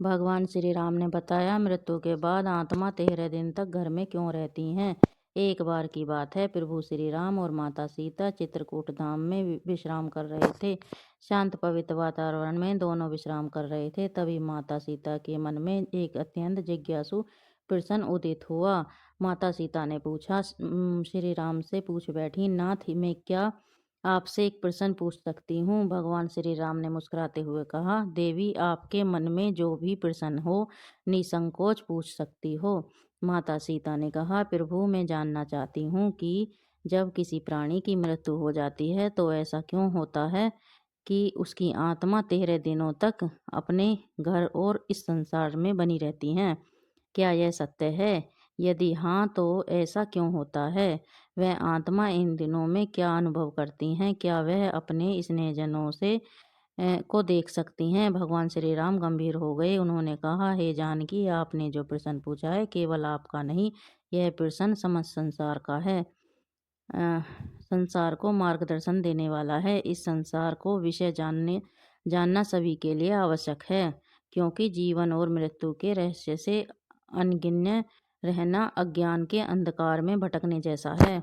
भगवान श्री राम ने बताया, मृत्यु के बाद आत्मा 13 दिन तक घर में क्यों रहती हैं। एक बार की बात है, प्रभु श्री राम और माता सीता चित्रकूट धाम में विश्राम कर रहे थे। शांत पवित्र वातावरण में दोनों विश्राम कर रहे थे। तभी माता सीता के मन में एक अत्यंत जिज्ञासु प्रश्न उदित हुआ। माता सीता ने पूछा, श्री राम से पूछ बैठी, नाथ मैं क्या आपसे एक प्रश्न पूछ सकती हूँ। भगवान श्री राम ने मुस्कुराते हुए कहा, देवी आपके मन में जो भी प्रश्न हो निसंकोच पूछ सकती हो। माता सीता ने कहा, प्रभु मैं जानना चाहती हूँ कि जब किसी प्राणी की मृत्यु हो जाती है तो ऐसा क्यों होता है कि उसकी आत्मा 13 दिनों तक अपने घर और इस संसार में बनी रहती है। क्या यह सत्य है? यदि हाँ तो ऐसा क्यों होता है? वह आत्मा इन दिनों में क्या अनुभव करती हैं? क्या वह अपने स्नेहजनों से को देख सकती हैं? भगवान श्री राम गंभीर हो गए। उन्होंने कहा, हे जानकी, आपने जो प्रश्न पूछा है केवल आपका नहीं, यह प्रश्न समस्त संसार का है। संसार को मार्गदर्शन देने वाला है। इस संसार को विषय जानना सभी के लिए आवश्यक है, क्योंकि जीवन और मृत्यु के रहस्य से अनगिनत रहना अज्ञान के अंधकार में भटकने जैसा है।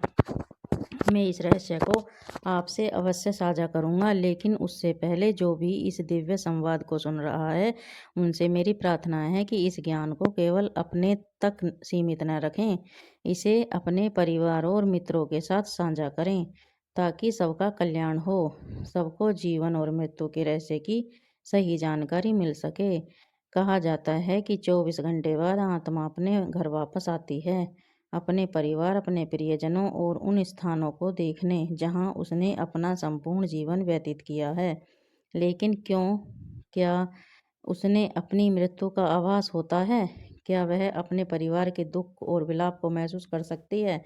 मैं इस रहस्य को आपसे अवश्य साझा करूंगा, लेकिन उससे पहले जो भी इस दिव्य संवाद को सुन रहा है उनसे मेरी प्रार्थना है कि इस ज्ञान को केवल अपने तक सीमित न रखें, इसे अपने परिवार और मित्रों के साथ साझा करें ताकि सबका कल्याण हो, सबको जीवन और मृत्यु के रहस्य की सही जानकारी मिल सके। कहा जाता है कि 24 घंटे बाद आत्मा अपने घर वापस आती है, अपने परिवार, अपने प्रियजनों और उन स्थानों को देखने जहां उसने अपना संपूर्ण जीवन व्यतीत किया है। लेकिन क्यों? क्या उसने अपनी मृत्यु का आभास होता है? क्या वह अपने परिवार के दुख और विलाप को महसूस कर सकती है?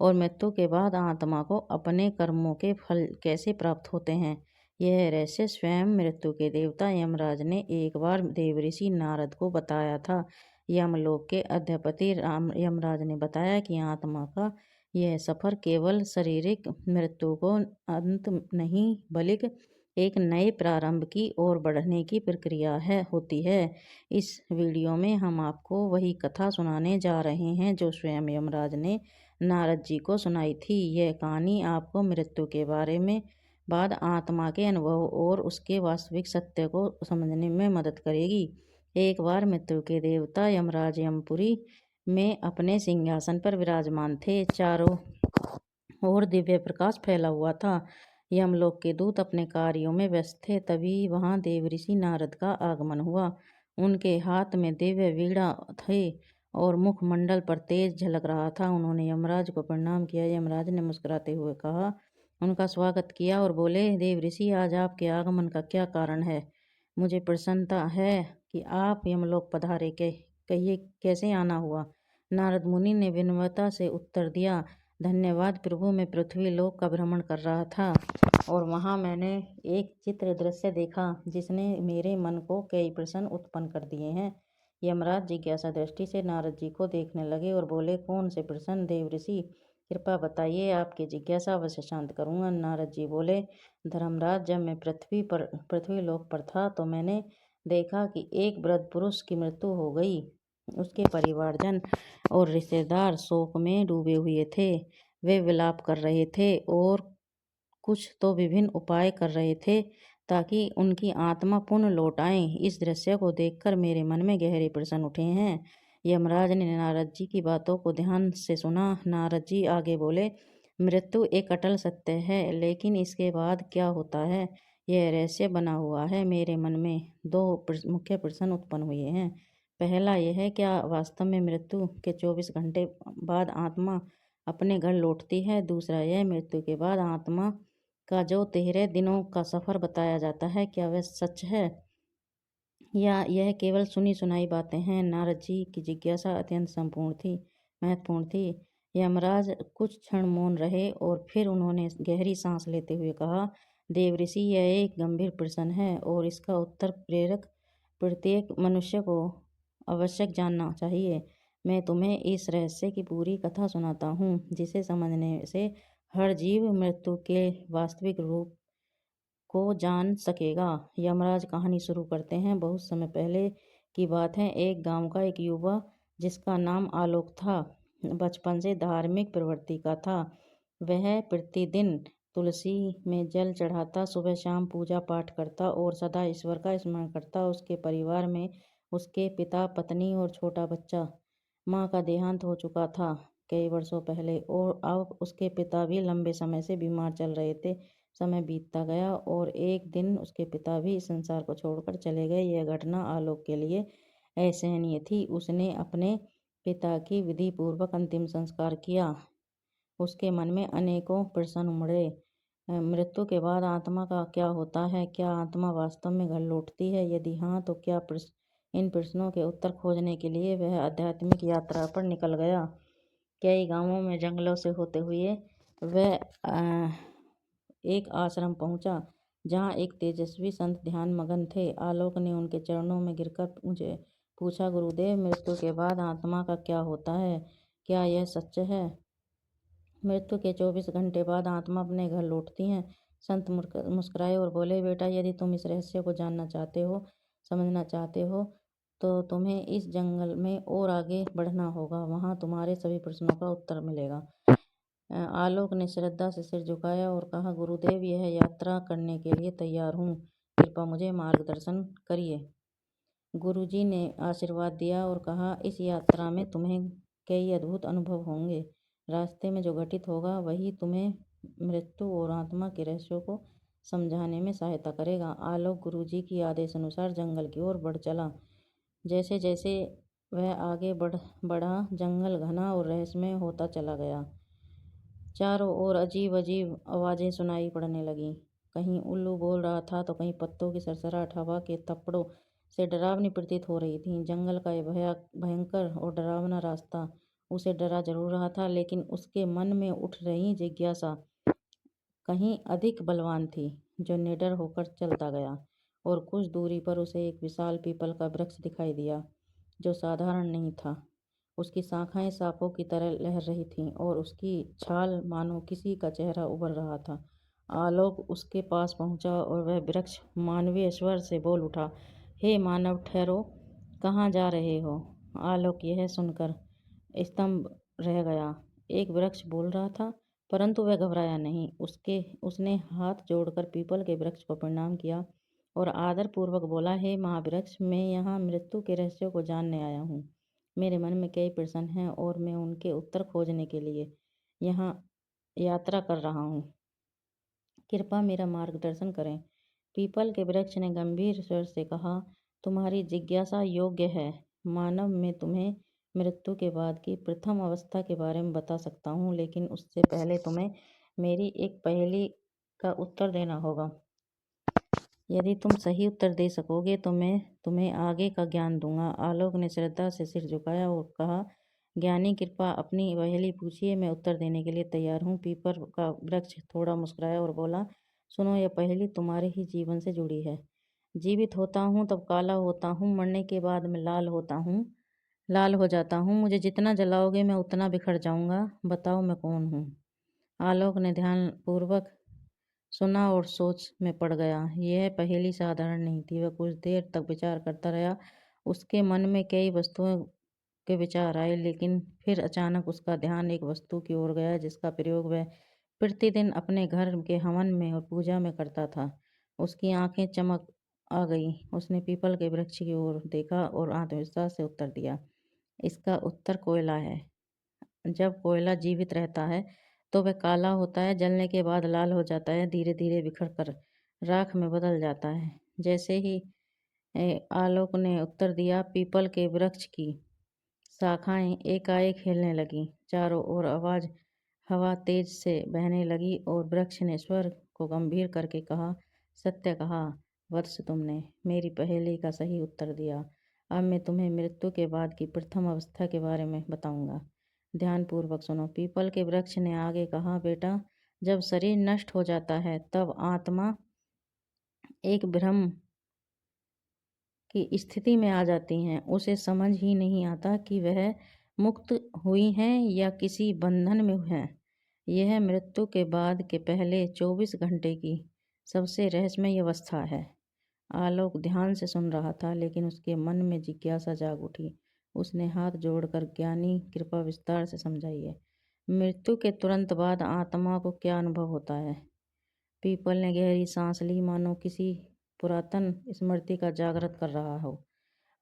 और मृत्यु के बाद आत्मा को अपने कर्मों के फल कैसे प्राप्त होते हैं? यह रहस्य स्वयं मृत्यु के देवता यमराज ने एक बार देवऋषि नारद को बताया था। यमलोक के अधिपति यमराज ने बताया कि आत्मा का यह सफर केवल शारीरिक मृत्यु को अंत नहीं, बल्कि एक नए प्रारंभ की ओर बढ़ने की प्रक्रिया होती है। इस वीडियो में हम आपको वही कथा सुनाने जा रहे हैं जो स्वयं यमराज ने नारद जी को सुनाई थी। यह कहानी आपको मृत्यु के बारे में, बाद आत्मा के अनुभव और उसके वास्तविक सत्य को समझने में मदद करेगी। एक बार मृत्यु के देवता यमराज यमपुरी में अपने सिंहासन पर विराजमान थे। चारों ओर दिव्य प्रकाश फैला हुआ था। यमलोक के दूत अपने कार्यों में व्यस्त थे। तभी वहां देवऋषि नारद का आगमन हुआ। उनके हाथ में दिव्य वीणा थे और मुखमंडल पर तेज झलक रहा था। उन्होंने यमराज को प्रणाम किया। यमराज ने मुस्कुराते हुए कहा, उनका स्वागत किया और बोले, देवऋषि, आज आपके आगमन का क्या कारण है? मुझे प्रसन्नता है कि आप यमलोक पधारे। कहिए कैसे आना हुआ? नारद मुनि ने विनम्रता से उत्तर दिया, धन्यवाद प्रभु, मैं पृथ्वी लोक का भ्रमण कर रहा था और वहां मैंने एक चित्र दृश्य देखा जिसने मेरे मन को कई प्रश्न उत्पन्न कर दिए हैं। यमराज जिज्ञासा दृष्टि से नारद जी को देखने लगे और बोले, कौन से प्रश्न देवऋषि? कृपा बताइए, आपकी जिज्ञासा अवश्य शांत करूंगा। नारद जी बोले, धर्मराज, जब मैं पृथ्वी लोक पर था तो मैंने देखा कि एक वृद्ध पुरुष की मृत्यु हो गई। उसके परिवारजन और रिश्तेदार शोक में डूबे हुए थे। वे विलाप कर रहे थे और कुछ तो विभिन्न उपाय कर रहे थे ताकि उनकी आत्मा पुनः लौट आए। इस दृश्य को देखकर मेरे मन में गहरे प्रश्न उठे हैं। यमराज ने नारद जी की बातों को ध्यान से सुना। नारद जी आगे बोले, मृत्यु एक अटल सत्य है, लेकिन इसके बाद क्या होता है यह रहस्य बना हुआ है। मेरे मन में दो मुख्य प्रश्न उत्पन्न हुए हैं। पहला यह है, क्या वास्तव में मृत्यु के 24 घंटे बाद आत्मा अपने घर लौटती है? दूसरा यह, मृत्यु के बाद आत्मा का जो 13 दिनों का सफर बताया जाता है, क्या वह सच है या यह केवल सुनी सुनाई बातें हैं? नारद जी की जिज्ञासा अत्यंत महत्वपूर्ण थी। यमराज कुछ क्षण मौन रहे और फिर उन्होंने गहरी सांस लेते हुए कहा, देवऋषि, यह एक गंभीर प्रश्न है और इसका उत्तर प्रत्येक मनुष्य को आवश्यक जानना चाहिए। मैं तुम्हें इस रहस्य की पूरी कथा सुनाता हूँ, जिसे समझने से हर जीव मृत्यु के वास्तविक रूप को जान सकेगा। यमराज कहानी शुरू करते हैं। बहुत समय पहले की बात है। एक गांव का एक युवा जिसका नाम आलोक था, बचपन से धार्मिक प्रवृत्ति का था। वह प्रतिदिन तुलसी में जल चढ़ाता, सुबह शाम पूजा पाठ करता और सदा ईश्वर का स्मरण करता। उसके परिवार में उसके पिता, पत्नी और छोटा बच्चा। माँ का देहांत हो चुका था कई वर्षों पहले और अब उसके पिता भी लंबे समय से बीमार चल रहे थे। समय बीतता गया और एक दिन उसके पिता भी इस संसार को छोड़कर चले गए। यह घटना आलोक के लिए असहनीय थी। उसने अपने पिता की विधि पूर्वक अंतिम संस्कार किया। उसके मन में अनेकों प्रश्न उमड़े। मृत्यु के बाद आत्मा का क्या होता है? क्या आत्मा वास्तव में घर लौटती है? यदि हाँ, तो क्या इन प्रश्नों के उत्तर खोजने के लिए वह आध्यात्मिक यात्रा पर निकल गया। कई गांवों में जंगलों से होते हुए वह एक आश्रम पहुंचा, जहां एक तेजस्वी संत ध्यान मगन थे। आलोक ने उनके चरणों में गिरकर मुझे पूछा, गुरुदेव, मृत्यु के बाद आत्मा का क्या होता है? क्या यह सच है? मृत्यु के 24 घंटे बाद आत्मा अपने घर लौटती है। संत मुस्कुराए और बोले, बेटा, यदि तुम इस रहस्य को जानना चाहते हो, समझना चाहते हो, तो तुम्हें इस जंगल में और आगे बढ़ना होगा। वहां तुम्हारे सभी प्रश्नों का उत्तर मिलेगा। आलोक ने श्रद्धा से सिर झुकाया और कहा, गुरुदेव, यह यात्रा करने के लिए तैयार हूँ। कृपया मुझे मार्गदर्शन करिए। गुरुजी ने आशीर्वाद दिया और कहा, इस यात्रा में तुम्हें कई अद्भुत अनुभव होंगे। रास्ते में जो घटित होगा वही तुम्हें मृत्यु और आत्मा के रहस्यों को समझाने में सहायता करेगा। आलोक गुरुजी की आदेश अनुसार जंगल की ओर बढ़ चला। जैसे जैसे वह आगे बढ़ा, जंगल घना और रहस्यमय होता चला गया। चारों ओर अजीब अजीब आवाजें सुनाई पड़ने लगीं। कहीं उल्लू बोल रहा था तो कहीं पत्तों की सरसराहट हवा के थप्पड़ों से डरावनी प्रतीत हो रही थी। जंगल का यह भयंकर और डरावना रास्ता उसे डरा जरूर रहा था, लेकिन उसके मन में उठ रही जिज्ञासा कहीं अधिक बलवान थी, जो निडर होकर चलता गया। और कुछ दूरी पर उसे एक विशाल पीपल का वृक्ष दिखाई दिया, जो साधारण नहीं था। उसकी शाखाएं सांपों की तरह लहर रही थीं और उसकी छाल मानो किसी का चेहरा उभर रहा था। आलोक उसके पास पहुंचा और वह वृक्ष मानवीय स्वर से बोल उठा, हे मानव, ठहरो, कहाँ जा रहे हो? आलोक यह सुनकर स्तंभ रह गया। एक वृक्ष बोल रहा था, परंतु वह घबराया नहीं। उसने हाथ जोड़कर पीपल के वृक्ष को प्रणाम किया और आदर पूर्वक बोला, हे महावृक्ष, मैं यहाँ मृत्यु के रहस्यों को जानने आया हूँ। मेरे मन में कई प्रश्न हैं और मैं उनके उत्तर खोजने के लिए यहाँ यात्रा कर रहा हूँ। कृपया मेरा मार्गदर्शन करें। पीपल के वृक्ष ने गंभीर स्वर से कहा, तुम्हारी जिज्ञासा योग्य है मानव। मैं तुम्हें मृत्यु के बाद की प्रथम अवस्था के बारे में बता सकता हूँ, लेकिन उससे पहले तुम्हें मेरी एक पहेली का उत्तर देना होगा। यदि तुम सही उत्तर दे सकोगे तो मैं तुम्हें आगे का ज्ञान दूंगा। आलोक ने श्रद्धा से सिर झुकाया और कहा, ज्ञानी, कृपा अपनी पहेली पूछिए, मैं उत्तर देने के लिए तैयार हूँ। पीपल का वृक्ष थोड़ा मुस्कुराया और बोला, सुनो, यह पहेली तुम्हारे ही जीवन से जुड़ी है। जीवित होता हूँ तब काला होता हूँ, मरने के बाद मैं लाल हो जाता हूँ। मुझे जितना जलाओगे मैं उतना बिखर जाऊंगा। बताओ, मैं कौन हूँ? आलोक ने ध्यान पूर्वक सुना और सोच में पड़ गया। यह पहेली साधारण नहीं थी। वह कुछ देर तक विचार करता रहा। उसके मन में कई वस्तुओं के विचार आए, लेकिन फिर अचानक उसका ध्यान एक वस्तु की ओर गया जिसका प्रयोग वह प्रतिदिन अपने घर के हवन में और पूजा में करता था। उसकी आंखें चमक आ गई। उसने पीपल के वृक्ष की ओर देखा और आत्मविश्वास से उत्तर दिया, इसका उत्तर कोयला है। जब कोयला जीवित रहता है तो वह काला होता है, जलने के बाद लाल हो जाता है, धीरे धीरे बिखर कर राख में बदल जाता है। जैसे ही आलोक ने उत्तर दिया, पीपल के वृक्ष की शाखाएं एकाएक हिलने लगीं। चारों ओर हवा तेज से बहने लगी और वृक्ष ने स्वर को गंभीर करके कहा, सत्य कहा वत्स, तुमने मेरी पहेली का सही उत्तर दिया। अब मैं तुम्हें मृत्यु के बाद की प्रथम अवस्था के बारे में बताऊंगा। ध्यानपूर्वक सुनो। पीपल के वृक्ष ने आगे कहा, बेटा, जब शरीर नष्ट हो जाता है तब आत्मा एक भ्रम की स्थिति में आ जाती हैं। उसे समझ ही नहीं आता कि वह मुक्त हुई हैं या किसी बंधन में हैं। यह मृत्यु के बाद के पहले 24 घंटे की सबसे रहस्यमय अवस्था है। आलोक ध्यान से सुन रहा था, लेकिन उसके मन में जिज्ञासा जाग उठी। उसने हाथ जोड़कर ज्ञानी कृपा विस्तार से समझाइए। मृत्यु के तुरंत बाद आत्मा को क्या अनुभव होता है? पीपल ने गहरी सांस ली, मानो किसी पुरातन स्मृति का जागृत कर रहा हो,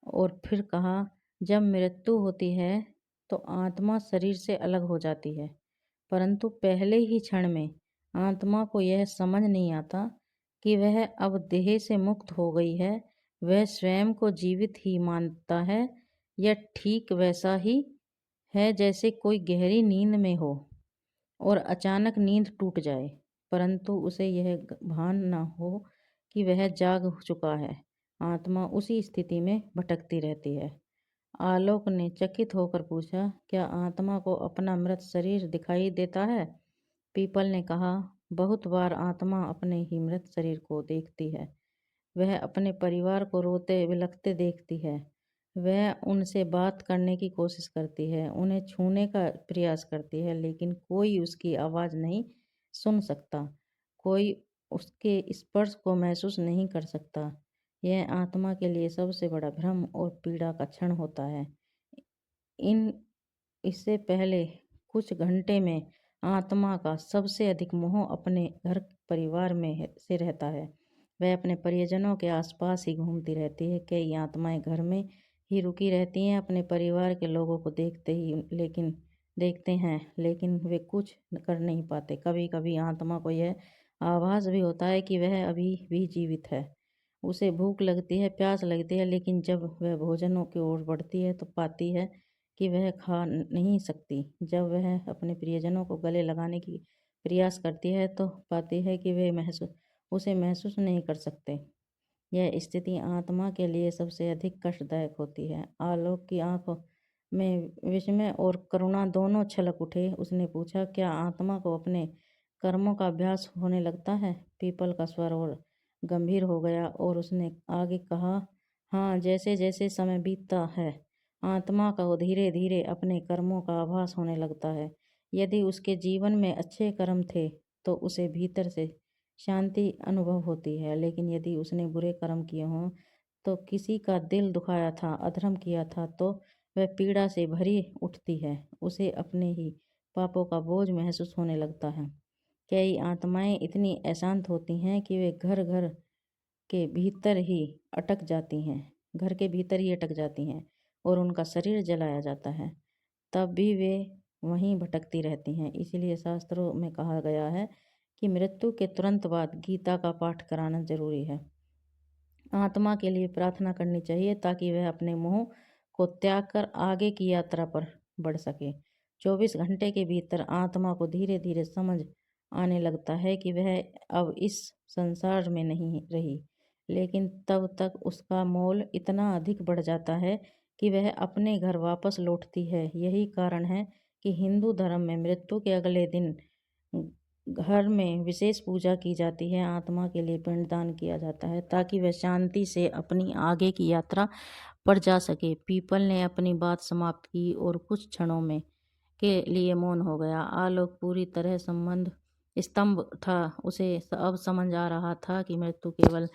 और फिर कहा, जब मृत्यु होती है तो आत्मा शरीर से अलग हो जाती है, परंतु पहले ही क्षण में आत्मा को यह समझ नहीं आता कि वह अब देह से मुक्त हो गई है। वह स्वयं को जीवित ही मानता है। यह ठीक वैसा ही है जैसे कोई गहरी नींद में हो और अचानक नींद टूट जाए, परंतु उसे यह भान न हो कि वह जाग चुका है। आत्मा उसी स्थिति में भटकती रहती है। आलोक ने चकित होकर पूछा, क्या आत्मा को अपना मृत शरीर दिखाई देता है? पीपल ने कहा, बहुत बार आत्मा अपने ही मृत शरीर को देखती है। वह अपने परिवार को रोते बिलखते देखती है। वह उनसे बात करने की कोशिश करती है, उन्हें छूने का प्रयास करती है, लेकिन कोई उसकी आवाज़ नहीं सुन सकता, कोई उसके स्पर्श को महसूस नहीं कर सकता। यह आत्मा के लिए सबसे बड़ा भ्रम और पीड़ा का क्षण होता है। इन इससे पहले कुछ घंटे में आत्मा का सबसे अधिक मोह अपने घर परिवार में से रहता है। वह अपने परिजनों के आसपास ही घूमती रहती है। कई आत्माएं घर में ही रुकी रहती हैं, अपने परिवार के लोगों को देखते हैं, लेकिन वे कुछ कर नहीं पाते। कभी कभी आत्मा को यह आभास भी होता है कि वह अभी भी जीवित है। उसे भूख लगती है, प्यास लगती है, लेकिन जब वह भोजनों की ओर बढ़ती है तो पाती है कि वह खा नहीं सकती। जब वह अपने प्रियजनों को गले लगाने की प्रयास करती है तो पाती है कि वे उसे महसूस नहीं कर सकते। यह स्थिति आत्मा के लिए सबसे अधिक कष्टदायक होती है। आलोक की आंखों में विस्मय और करुणा दोनों छलक उठे। उसने पूछा, क्या आत्मा को अपने कर्मों का अभ्यास होने लगता है? पीपल का स्वर और गंभीर हो गया और उसने आगे कहा, हाँ, जैसे जैसे समय बीतता है आत्मा को धीरे धीरे अपने कर्मों का आभास होने लगता है। यदि उसके जीवन में अच्छे कर्म थे तो उसे भीतर से शांति अनुभव होती है, लेकिन यदि उसने बुरे कर्म किए हों, तो किसी का दिल दुखाया था, अधर्म किया था, तो वह पीड़ा से भरी उठती है। उसे अपने ही पापों का बोझ महसूस होने लगता है। कई आत्माएं इतनी अशांत होती हैं कि वे घर के भीतर ही अटक जाती हैं घर के भीतर ही अटक जाती हैं और उनका शरीर जलाया जाता है, तब भी वे वहीं भटकती रहती हैं। इसीलिए शास्त्रों में कहा गया है कि मृत्यु के तुरंत बाद गीता का पाठ कराना जरूरी है। आत्मा के लिए प्रार्थना करनी चाहिए ताकि वह अपने मोह को त्याग कर आगे की यात्रा पर बढ़ सके। 24 घंटे के भीतर आत्मा को धीरे धीरे समझ आने लगता है कि वह अब इस संसार में नहीं रही, लेकिन तब तक उसका मोल इतना अधिक बढ़ जाता है कि वह अपने घर वापस लौटती है। यही कारण है कि हिंदू धर्म में मृत्यु के अगले दिन घर में विशेष पूजा की जाती है, आत्मा के लिए पिंडदान किया जाता है ताकि वह शांति से अपनी आगे की यात्रा पर जा सके। पीपल ने अपनी बात समाप्त की और कुछ क्षणों में के लिए मौन हो गया। आलोक पूरी तरह संबंध स्तंभ था। उसे अब समझ आ रहा था कि मृत्यु केवल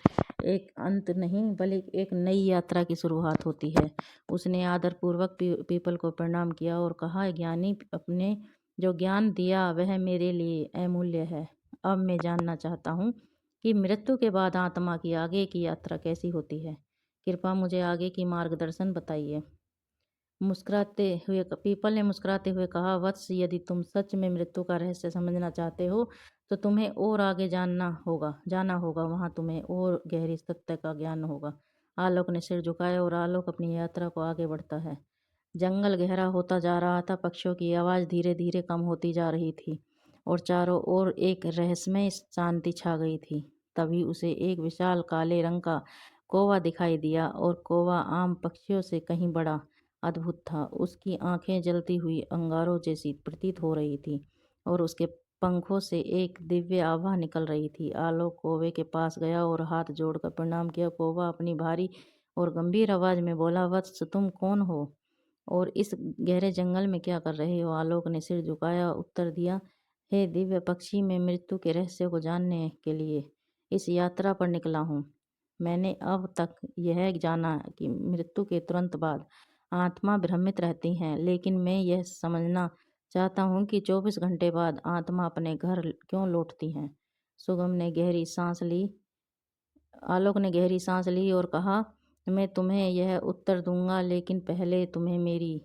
एक अंत नहीं बल्कि एक नई यात्रा की शुरुआत होती है। उसने आदरपूर्वक पीपल को प्रणाम किया और कहा, ज्ञानी, अपने जो ज्ञान दिया वह मेरे लिए अमूल्य है। अब मैं जानना चाहता हूँ कि मृत्यु के बाद आत्मा की आगे की यात्रा कैसी होती है। कृपया मुझे आगे की मार्गदर्शन बताइए। पीपल ने मुस्कुराते हुए कहा, वत्स, यदि तुम सच में मृत्यु का रहस्य समझना चाहते हो तो तुम्हें और आगे जाना होगा। वहां तुम्हें और गहरी सत्य का ज्ञान होगा। आलोक ने सिर झुकाया और आलोक अपनी यात्रा को आगे बढ़ता है। जंगल गहरा होता जा रहा था। पक्षियों की आवाज़ धीरे धीरे कम होती जा रही थी और चारों ओर एक रहस्यमय शांति छा गई थी। तभी उसे एक विशाल काले रंग का कौवा दिखाई दिया और कौवा आम पक्षियों से कहीं बड़ा अद्भुत था। उसकी आंखें जलती हुई अंगारों जैसी प्रतीत हो रही थी और उसके पंखों से एक दिव्य आभा निकल रही थी। आलोक कौवे के पास गया और हाथ जोड़कर प्रणाम किया। कौवा अपनी भारी और गंभीर आवाज में बोला, वत्स, तुम कौन हो और इस गहरे जंगल में क्या कर रहे हो? आलोक ने सिर झुकाया, उत्तर दिया, हे दिव्य पक्षी, मैं मृत्यु के रहस्य को जानने के लिए इस यात्रा पर निकला हूँ। मैंने अब तक यह जाना कि मृत्यु के तुरंत बाद आत्मा भ्रमित रहती है, लेकिन मैं यह समझना चाहता हूँ कि 24 घंटे बाद आत्मा अपने घर क्यों लौटती है। सुगम ने गहरी सांस ली आलोक ने गहरी सांस ली और कहा, मैं तुम्हें यह उत्तर दूंगा, लेकिन पहले तुम्हें मेरी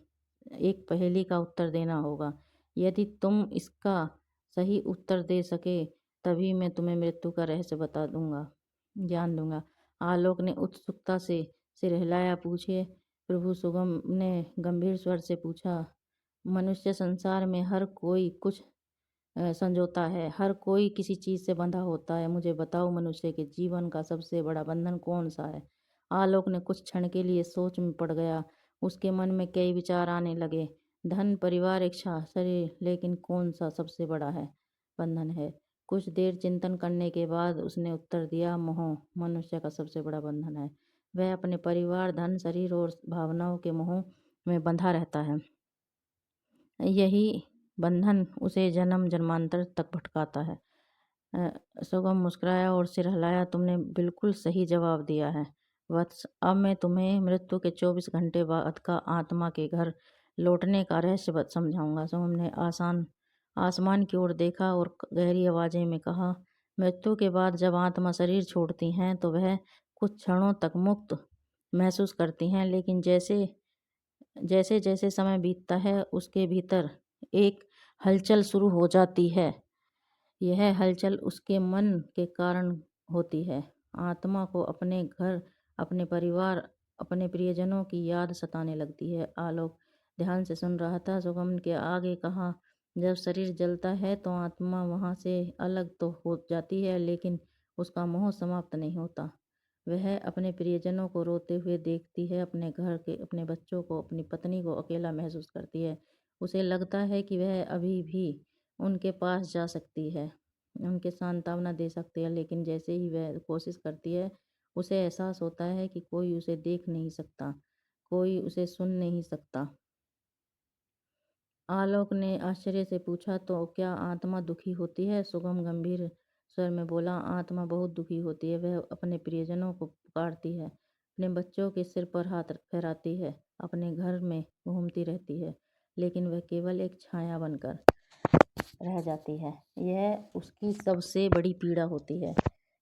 एक पहेली का उत्तर देना होगा। यदि तुम इसका सही उत्तर दे सके, तभी मैं तुम्हें मृत्यु का रहस्य बता दूंगा, जान दूंगा। आलोक ने उत्सुकता से सिर हिलाया। पूछे प्रभु। सुगम ने गंभीर स्वर से पूछा। मनुष्य संसार में हर कोई कुछ संजोता है, हर कोई किसी चीज से बंधा होता है। मुझे बताओ, मनुष्य के जीवन का सबसे बड़ा बंधन कौन सा है। आलोक ने कुछ क्षण के लिए सोच में पड़ गया। उसके मन में कई विचार आने लगे। धन, परिवार, इच्छा, शरीर, लेकिन कौन सा सबसे बड़ा है बंधन है। कुछ देर चिंतन करने के बाद उसने उत्तर दिया, मोह मनुष्य का सबसे बड़ा बंधन है। वह अपने परिवार, धन, शरीर और भावनाओं के मोह में बंधा रहता है। यही बंधन उसे जन्म जन्मांतर तक भटकाता है। सुगम मुस्कुराया और सिर हिलाया। तुमने बिल्कुल सही जवाब दिया है वत्स। अब मैं तुम्हें मृत्यु के 24 घंटे बाद का आत्मा के घर लौटने का रहस्य समझाऊंगा। सुगम ने आसमान की ओर देखा और गहरी आवाज़ में कहा, मृत्यु के बाद जब आत्मा शरीर छोड़ती हैं तो वह कुछ क्षणों तक मुक्त महसूस करती हैं, लेकिन जैसे जैसे जैसे समय बीतता है उसके भीतर एक हलचल शुरू हो जाती है। यह हलचल उसके मन के कारण होती है। आत्मा को अपने घर, अपने परिवार, अपने प्रियजनों की याद सताने लगती है। आलोक ध्यान से सुन रहा था। सुगम के आगे कहा, जब शरीर जलता है तो आत्मा वहाँ से अलग तो हो जाती है, लेकिन उसका मोह समाप्त नहीं होता। वह अपने प्रियजनों को रोते हुए देखती है, अपने घर के, अपने बच्चों को, अपनी पत्नी को अकेला महसूस करती है। उसे लगता है कि वह अभी भी उनके पास जा सकती है, उनके सांत्वना दे सकती है, लेकिन जैसे ही वह कोशिश करती है, उसे एहसास होता है कि कोई उसे देख नहीं सकता, कोई उसे सुन नहीं सकता। आलोक ने आश्चर्य से पूछा, तो क्या आत्मा दुखी होती है। सुगम गंभीर स्वर में बोला, आत्मा बहुत दुखी होती है। वह अपने प्रियजनों को पुकारती है, अपने बच्चों के सिर पर हाथ फेराती है, अपने घर में घूमती रहती है, लेकिन वह केवल एक छाया बनकर रह जाती है। यह उसकी सबसे बड़ी पीड़ा होती है।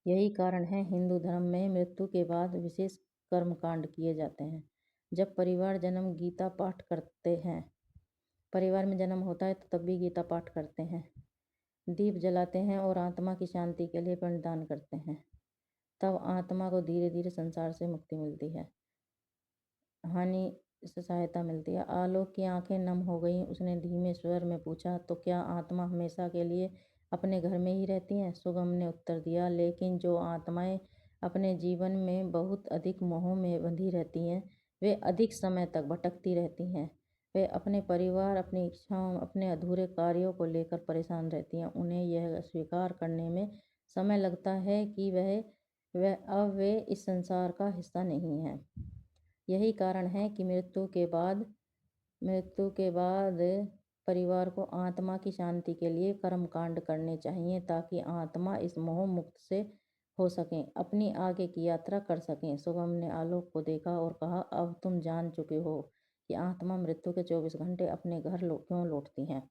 यही कारण है हिंदू धर्म में मृत्यु के बाद विशेष कर्मकांड किए जाते हैं। जब परिवार में जन्म होता है तो तब भी गीता पाठ करते हैं, दीप जलाते हैं और आत्मा की शांति के लिए पिंडदान करते हैं। तब आत्मा को धीरे धीरे संसार से मुक्ति मिलती है, हानि से सहायता मिलती है। आलोक की आंखें नम हो गईं। उसने धीमे स्वर में पूछा, तो क्या आत्मा हमेशा के लिए अपने घर में ही रहती हैं। सुगम ने उत्तर दिया, लेकिन जो आत्माएं अपने जीवन में बहुत अधिक मोह में बंधी रहती हैं, वे अधिक समय तक भटकती रहती हैं। वे अपने परिवार, अपनी इच्छाओं, अपने अधूरे कार्यों को लेकर परेशान रहती हैं। उन्हें यह स्वीकार करने में समय लगता है कि वह अब वे इस संसार का हिस्सा नहीं है। यही कारण है कि मृत्यु के बाद परिवार को आत्मा की शांति के लिए कर्मकांड करने चाहिए, ताकि आत्मा इस मोह मुक्त से हो सकें, अपनी आगे की यात्रा कर सकें। सुगम ने आलोक को देखा और कहा, अब तुम जान चुके हो कि आत्मा मृत्यु के 24 घंटे अपने घर क्यों लौटती हैं।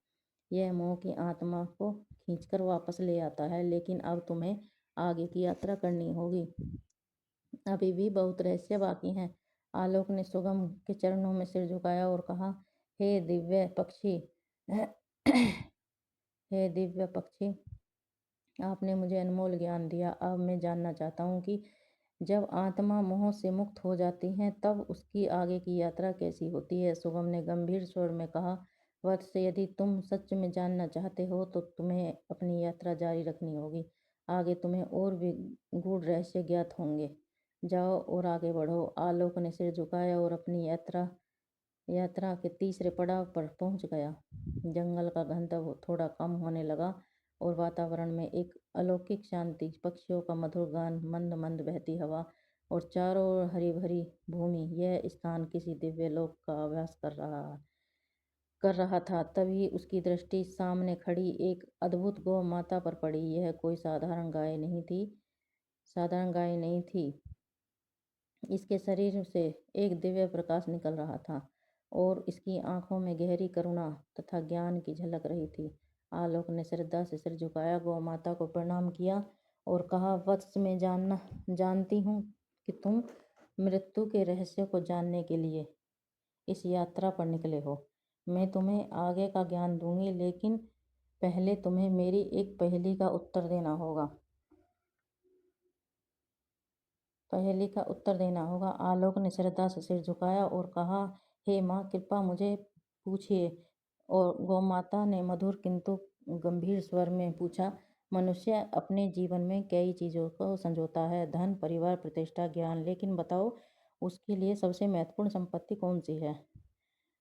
यह मोह की आत्मा को खींचकर वापस ले आता है, लेकिन अब तुम्हें आगे की यात्रा करनी होगी। अभी भी बहुत रहस्य बाकी हैं। आलोक ने सुगम के चरणों में सिर झुकाया और कहा, हे दिव्य पक्षी हे दिव्य पक्षी, आपने मुझे अनमोल ज्ञान दिया। अब मैं जानना चाहता हूँ कि जब आत्मा मोह से मुक्त हो जाती है तब उसकी आगे की यात्रा कैसी होती है। सुगम ने गंभीर स्वर में कहा, वत्स, यदि तुम सच में जानना चाहते हो तो तुम्हें अपनी यात्रा जारी रखनी होगी। आगे तुम्हें और भी गूढ़ रहस्य ज्ञात होंगे। जाओ और आगे बढ़ो। आलोक ने सिर झुकाया और अपनी यात्रा के तीसरे पड़ाव पर पहुंच गया। जंगल का घनत्व थोड़ा कम होने लगा और वातावरण में एक अलौकिक शांति, पक्षियों का मधुर गान, मंद मंद बहती हवा और चारों ओर हरी भरी भूमि। यह स्थान किसी दिव्य लोक का आभास कर रहा था। तभी उसकी दृष्टि सामने खड़ी एक अद्भुत गौ माता पर पड़ी। यह कोई साधारण गाय नहीं थी। इसके शरीर से एक दिव्य प्रकाश निकल रहा था और इसकी आंखों में गहरी करुणा तथा ज्ञान की झलक रही थी। आलोक ने श्रद्धा से सिर झुकाया, गौ माता को प्रणाम किया और कहा, वत्स, मैं जानती हूँ कि तुम मृत्यु के रहस्य को जानने के लिए इस यात्रा पर निकले हो। मैं तुम्हें आगे का ज्ञान दूंगी, लेकिन पहले तुम्हें मेरी एक पहेली का उत्तर देना होगा। आलोक ने श्रद्धा से सिर झुकाया और कहा, हे माँ, कृपा मुझे पूछिए। और गौ माता ने मधुर किंतु गंभीर स्वर में पूछा, मनुष्य अपने जीवन में कई चीज़ों को संजोता है, धन, परिवार, प्रतिष्ठा, ज्ञान, लेकिन बताओ उसके लिए सबसे महत्वपूर्ण संपत्ति कौन सी है,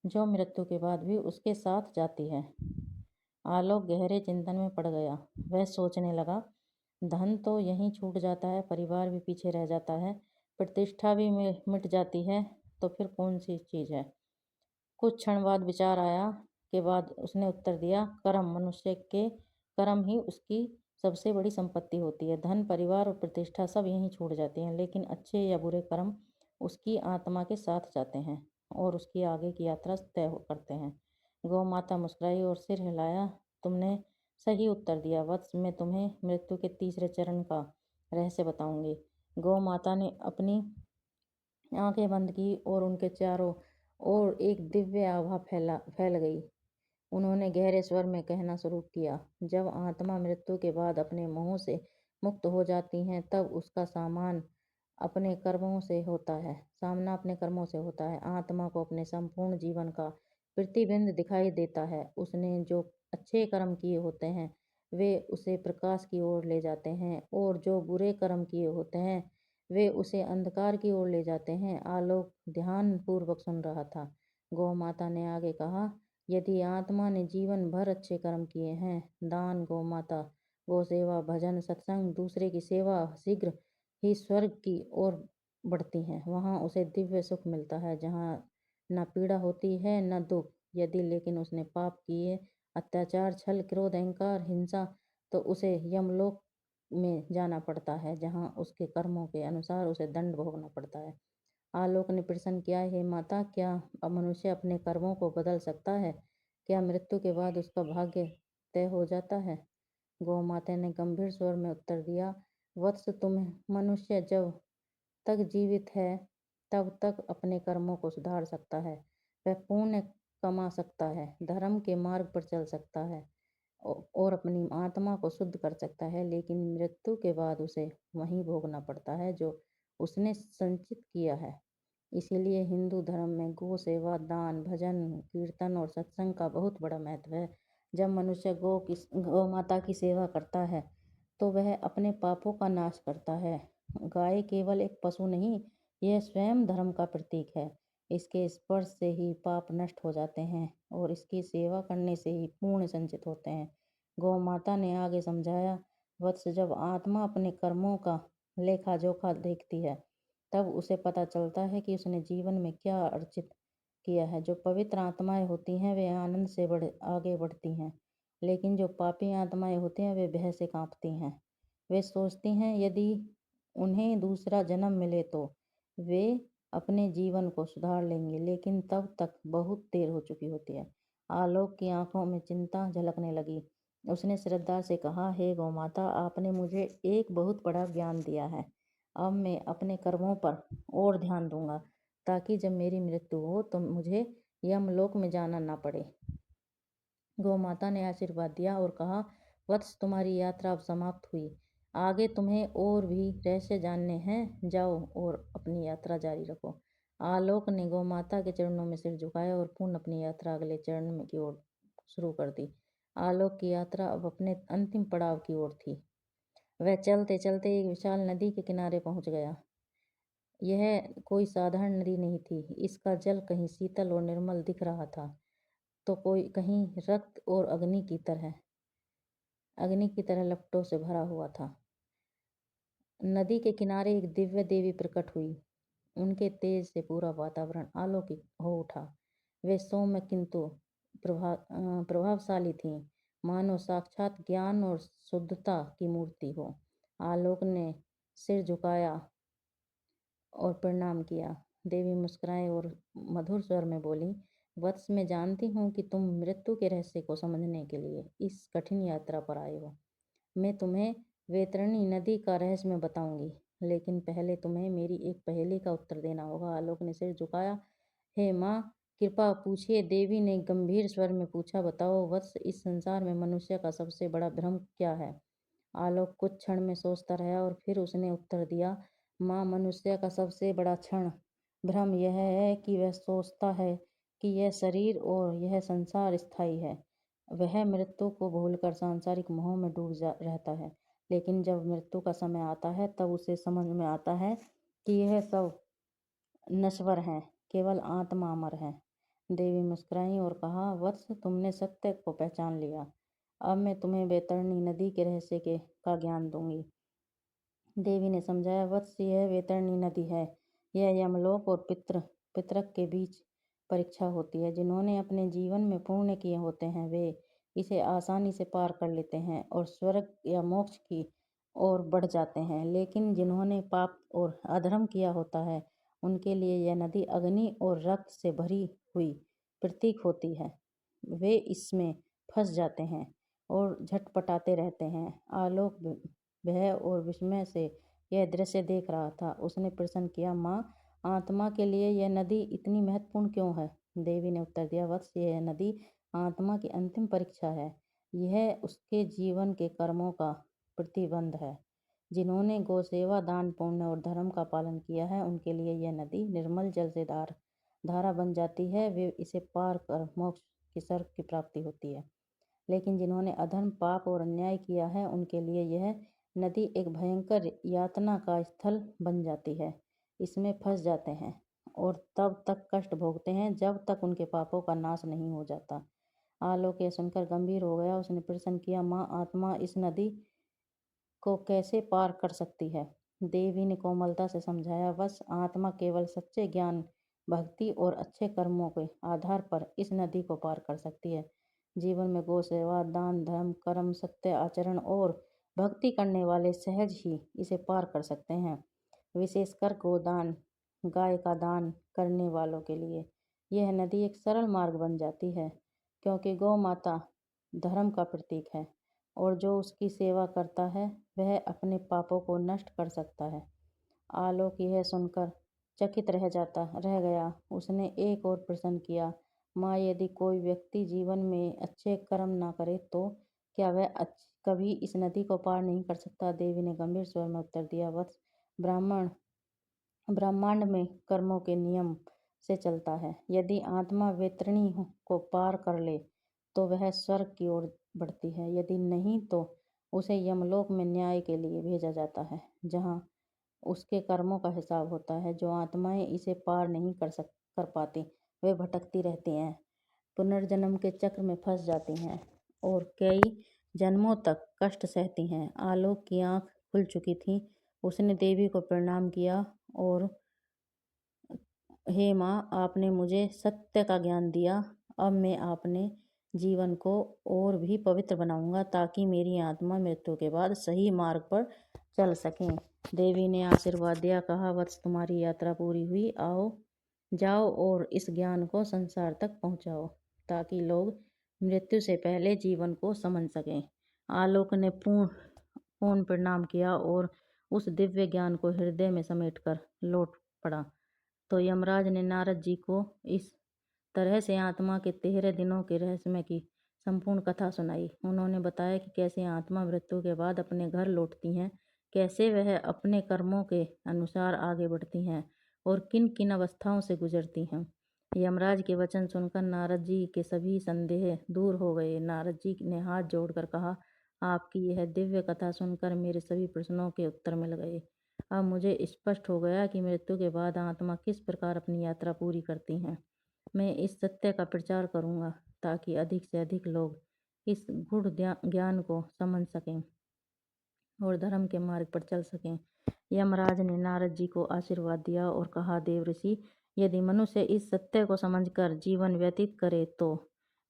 जो मृत्यु के बाद भी उसके साथ जाती है। आलोक गहरे चिंतन में पड़ गया। वह सोचने लगा, धन तो यहीं छूट जाता है, परिवार भी पीछे रह जाता है, प्रतिष्ठा भी मिट जाती है, तो फिर कौन सी चीज़ है। कुछ क्षण बाद विचार आया के बाद उसने उत्तर दिया, कर्म। मनुष्य के कर्म ही उसकी सबसे बड़ी संपत्ति होती है। धन, परिवार और प्रतिष्ठा सब यहीं छूट जाती हैं, लेकिन अच्छे या बुरे कर्म उसकी आत्मा के साथ जाते हैं और उसकी आगे की यात्रा तय करते हैं। गौ माता मुस्कुराई और सिर हिलाया, तुमने सही उत्तर दिया वत्स, मैं तुम्हें मृत्यु के तीसरे चरण का रहस्य बताऊंगी। गौ माता ने अपनी आंखें बंद की और उनके चारों ओर एक दिव्य आभा फैल गई। उन्होंने गहरे स्वर में कहना शुरू किया, जब आत्मा मृत्यु के बाद अपने मोह से मुक्त हो जाती है, तब उसका सामना अपने कर्मों से होता है। आत्मा को अपने संपूर्ण जीवन का प्रतिबिंब दिखाई देता है। उसने जो अच्छे कर्म किए होते हैं वे उसे प्रकाश की ओर ले जाते हैं, और जो बुरे कर्म किए होते हैं वे उसे अंधकार की ओर ले जाते हैं। आलोक ध्यान पूर्वक सुन रहा था। गौ माता ने आगे कहा, यदि आत्मा ने जीवन भर अच्छे कर्म किए हैं, दान, गौ माता, गौ सेवा, भजन, सत्संग, दूसरे की सेवा, शीघ्र ही स्वर्ग की ओर बढ़ती हैं। वहाँ उसे दिव्य सुख मिलता है, जहाँ न पीड़ा होती है न दुख। यदि लेकिन उसने पाप किए, अत्याचार, छल, क्रोध, अहंकार, हिंसा, तो उसे यमलोक में जाना पड़ता है, जहाँ उसके कर्मों के अनुसार उसे दंड भोगना पड़ता है। आलोक ने प्रश्न किया, हे माता, क्या मनुष्य अपने कर्मों को बदल सकता है? क्या मृत्यु के बाद उसका भाग्य तय हो जाता है? गौ माता ने गंभीर स्वर में उत्तर दिया, वत्स, मनुष्य जब तक जीवित है तब तक अपने कर्मों को सुधार सकता है। वह पुण्य कमा सकता है, धर्म के मार्ग पर चल सकता है और अपनी आत्मा को शुद्ध कर सकता है, लेकिन मृत्यु के बाद उसे वही भोगना पड़ता है जो उसने संचित किया है। इसीलिए हिंदू धर्म में गौ सेवा, दान, भजन, कीर्तन और सत्संग का बहुत बड़ा महत्व है। जब मनुष्य गौ माता की सेवा करता है तो वह अपने पापों का नाश करता है। गाय केवल एक पशु नहीं, यह स्वयं धर्म का प्रतीक है। इसके स्पर्श से ही पाप नष्ट हो जाते हैं और इसकी सेवा करने से ही पुण्य संचित होते हैं। गौ माता ने आगे समझाया, वत्स, जब आत्मा अपने कर्मों का लेखा जोखा देखती है, तब उसे पता चलता है कि उसने जीवन में क्या अर्जित किया है। जो पवित्र आत्माएं होती हैं वे आनंद से आगे बढ़ती हैं, लेकिन जो पापी आत्माएं होती हैं वे भय से कांपती हैं। वे सोचती हैं यदि उन्हें दूसरा जन्म मिले तो वे अपने जीवन को सुधार लेंगे, लेकिन तब तक बहुत देर हो चुकी होती है। आलोक की आंखों में चिंता झलकने लगी। उसने श्रद्धा से कहा, हे गौ माता, आपने मुझे एक बहुत बड़ा ज्ञान दिया है। अब मैं अपने कर्मों पर और ध्यान दूंगा, ताकि जब मेरी मृत्यु हो तो मुझे यमलोक में जाना ना पड़े। गौ माता ने आशीर्वाद दिया और कहा, वत्स, तुम्हारी यात्रा अब समाप्त हुई। आगे तुम्हें और भी रहस्य जानने हैं, जाओ और अपनी यात्रा जारी रखो। आलोक ने गौ माता के चरणों में सिर झुकाया और पुनः अपनी यात्रा अगले चरण में की ओर शुरू कर दी। आलोक की यात्रा अब अपने अंतिम पड़ाव की ओर थी। वह चलते चलते एक विशाल नदी के किनारे पहुंच गया। यह कोई साधारण नदी नहीं थी। इसका जल कहीं शीतल और निर्मल दिख रहा था, तो कोई कहीं रक्त और अग्नि की तरह लपटों से भरा हुआ था। नदी के किनारे एक दिव्य देवी प्रकट हुई। उनके तेज से पूरा वातावरण अलौकिक हो उठा। वे सौम्य किंतु प्रभावशाली थीं, मानो साक्षात ज्ञान और शुद्धता की मूर्ति हो। आलोक ने सिर झुकाया और प्रणाम किया। देवी मुस्कुराई और मधुर स्वर में बोली, वत्स, मैं जानती हूँ कि तुम मृत्यु के रहस्य को समझने के लिए इस कठिन यात्रा पर आए हो। मैं तुम्हें वैतरणी नदी का रहस्य में बताऊंगी, लेकिन पहले तुम्हें मेरी एक पहेली का उत्तर देना होगा। आलोक ने सिर झुकाया। हे माँ, कृपा पूछिए, देवी ने गंभीर स्वर में पूछा। बताओ वत्स, इस संसार में मनुष्य का सबसे बड़ा भ्रम क्या है? आलोक कुछ क्षण में सोचता रहा और फिर उसने उत्तर दिया, माँ, मनुष्य का सबसे बड़ा क्षण भ्रम यह है कि वह सोचता है कि यह शरीर और यह संसार स्थायी है। वह मृत्यु को भूलकर सांसारिक मोह में डूब रहता है। लेकिन जब मृत्यु का समय आता है तब उसे समझ में आता है कि यह सब नश्वर है, केवल आत्मा अमर है। देवी मुस्कुराई और कहा, वत्स, तुमने सत्य को पहचान लिया। अब मैं तुम्हें वैतरणी नदी के रहस्य का ज्ञान दूंगी। देवी ने समझाया, वत्स, यह वैतरणी नदी है। यह यमलोक और पितरक के बीच परीक्षा होती है। जिन्होंने अपने जीवन में पुण्य किए होते हैं वे इसे आसानी से पार कर लेते हैं और स्वर्ग या मोक्ष की ओर बढ़ जाते हैं। लेकिन जिन्होंने पाप और अधर्म किया होता है उनके लिए यह नदी अग्नि और रक्त से भरी हुई प्रतीक होती है। वे इसमें फंस जाते हैं और झटपटाते रहते हैं। आलोक भय और विस्मय से यह दृश्य देख रहा था। उसने प्रश्न किया, माँ, आत्मा के लिए यह नदी इतनी महत्वपूर्ण क्यों है? देवी ने उत्तर दिया, वत्स, यह नदी आत्मा की अंतिम परीक्षा है। यह उसके जीवन के कर्मों का प्रतिबंध है। जिन्होंने गौसेवा, दान, पुण्य और धर्म का पालन किया है उनके लिए यह नदी निर्मल जल से धारा बन जाती है। वे इसे पार कर मोक्ष की स्वर्ग की प्राप्ति होती है। लेकिन जिन्होंने अधर्म, पाप और अन्याय किया है उनके लिए यह नदी एक भयंकर यातना का स्थल बन जाती है। इसमें फंस जाते हैं और तब तक कष्ट भोगते हैं जब तक उनके पापों का नाश नहीं हो जाता। आलोक यह सुनकर गंभीर हो गया। उसने प्रश्न किया, माँ, आत्मा इस नदी को कैसे पार कर सकती है? देवी ने कोमलता से समझाया, बस आत्मा केवल सच्चे ज्ञान, भक्ति और अच्छे कर्मों के आधार पर इस नदी को पार कर सकती है। जीवन में गौ सेवा, दान, धर्म, कर्म, सत्य आचरण और भक्ति करने वाले सहज ही इसे पार कर सकते हैं। विशेषकर गोदान, गाय का दान करने वालों के लिए यह नदी एक सरल मार्ग बन जाती है, क्योंकि गौ माता धर्म का प्रतीक है और जो उसकी सेवा करता है वह अपने पापों को नष्ट कर सकता है। आलोक यह सुनकर चकित रह गया। उसने एक और प्रश्न किया, माँ, यदि कोई व्यक्ति जीवन में अच्छे कर्म ना करे तो क्या वह कभी इस नदी को पार नहीं कर सकता? देवी ने गंभीर स्वर में उत्तर दिया, वत्स, ब्राह्मण ब्रह्मांड में कर्मों के नियम से चलता है। यदि आत्मा वैतरणी को पार कर ले तो वह स्वर्ग की ओर बढ़ती है। यदि नहीं तो उसे यमलोक में न्याय के लिए भेजा जाता है, जहाँ उसके कर्मों का हिसाब होता है। जो आत्माएं इसे पार नहीं कर पाती वे भटकती रहती हैं, पुनर्जन्म के चक्र में फंस जाती हैं और कई जन्मों तक कष्ट सहती हैं। आलोक की आंख खुल चुकी थी। उसने देवी को प्रणाम किया और, हे माँ, आपने मुझे सत्य का ज्ञान दिया। अब मैं अपने जीवन को और भी पवित्र बनाऊंगा ताकि मेरी आत्मा मृत्यु के बाद सही मार्ग पर चल सके। देवी ने आशीर्वाद दिया, कहा, वत्स, तुम्हारी यात्रा पूरी हुई। जाओ और इस ज्ञान को संसार तक पहुंचाओ ताकि लोग मृत्यु से पहले जीवन को समझ सकें। आलोक ने पूर्ण प्रणाम किया और उस दिव्य ज्ञान को हृदय में समेटकर लौट पड़ा। तो यमराज ने नारद जी को इस तरह से आत्मा के 13 दिनों के रहस्यमय की संपूर्ण कथा सुनाई। उन्होंने बताया कि कैसे आत्मा मृत्यु के बाद अपने घर लौटती हैं, कैसे वह अपने कर्मों के अनुसार आगे बढ़ती हैं और किन किन अवस्थाओं से गुजरती हैं। यमराज के वचन सुनकर नारद जी के सभी संदेह दूर हो गए। नारद जी ने हाथ जोड़कर कहा, आपकी यह दिव्य कथा सुनकर मेरे सभी प्रश्नों के उत्तर मिल गए। अब मुझे स्पष्ट हो गया कि मृत्यु के बाद आत्मा किस प्रकार अपनी यात्रा पूरी करती हैं। मैं इस सत्य का प्रचार करूंगा ताकि अधिक से अधिक लोग इस गूढ़ ज्ञान को समझ सकें और धर्म के मार्ग पर चल सकें। यमराज ने नारद जी को आशीर्वाद दिया और कहा, देव ऋषि, यदि मनुष्य इस सत्य को समझकर जीवन व्यतीत करे तो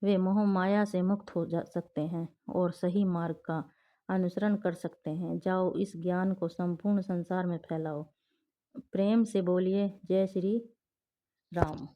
वे मोह माया से मुक्त हो जा सकते हैं और सही मार्ग का अनुसरण कर सकते हैं। जाओ, इस ज्ञान को संपूर्ण संसार में फैलाओ प्रेम से बोलिए जय श्री राम।